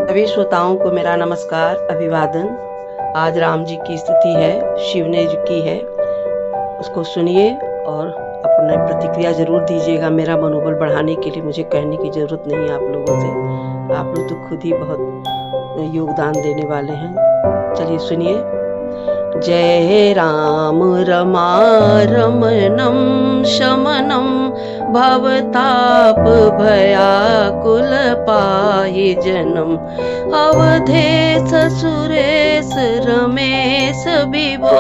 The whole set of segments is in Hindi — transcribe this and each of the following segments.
सभी श्रोताओं को मेरा नमस्कार, अभिवादन। आज राम जी की स्तुति है, शिव ने जी की है, उसको सुनिए और अपना प्रतिक्रिया जरूर दीजिएगा। मेरा मनोबल बढ़ाने के लिए मुझे कहने की जरूरत नहीं है आप लोगों से, आप लोग तो खुद ही बहुत योगदान देने वाले हैं। चलिए सुनिए। जय राम रमारमणं शमनं भवताप भयाकुल पाहि जनम अवधेश सुरेश रमेश विभो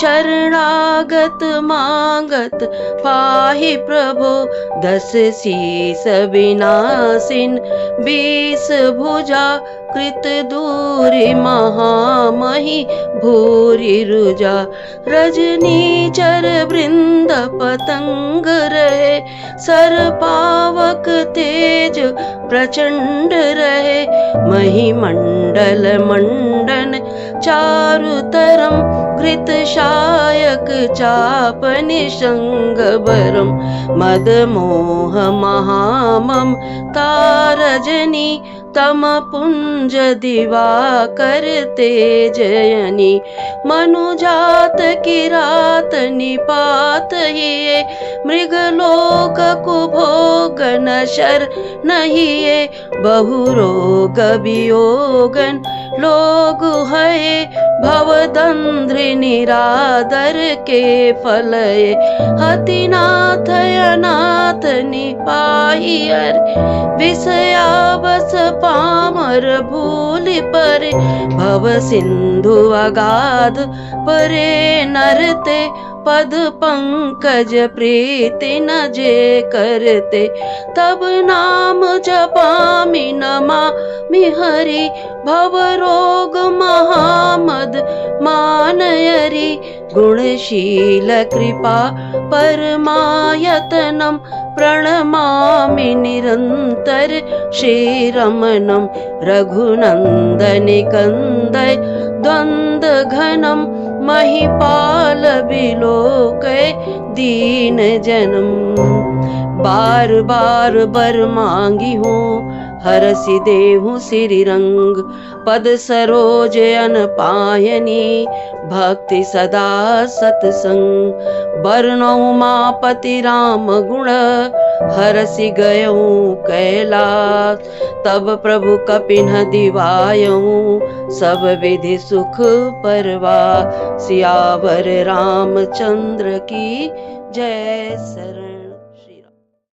शरणागत मांगत पाहि प्रभो 10 शीस विनाशिन 20 भुजा कृत दूरी महामहि भूरि रुजा रजनी चर वृंद पतंग रहे सर पावक तेज प्रचंड रहे महिमंडल मंडन चारु तरम कृत शायक चाप निशंग बरम मद मोह महामम तारजनी तम पुंज दिवाकर तेजयनी मनुजात किरात निपात हिये मृगलोक कुभोग नशर नहिये बहुरोग वियोगन लोग है भवदंध्रि निरादर के फलये हतिनाथ अनाथ निपाहियर विषयावस पामर भूल परे भव सिंधु अगाध परे नरते पद पंकज प्रीति न जे करते तब नाम जपामि नमामि हरि भव रोग महामद मानयरि गुणशील कृपा परमायतनम प्रणमामि निरंतर श्रीरमणम रघुनंदनि कंदय द्वंद घनम महिपाल बिलोकय दीन जनम बार बार बर मांगी हूँ हरसि देहु सिरि रंग पद सरोज अन पायनी भक्ति सदा सतसंग बरनऊ मापति राम गुण हरसि गयऊँ कैलास तब प्रभु कपिन दिवायऊँ सब विधि सुख परवा सियावर रामचंद्र की जय। शरण।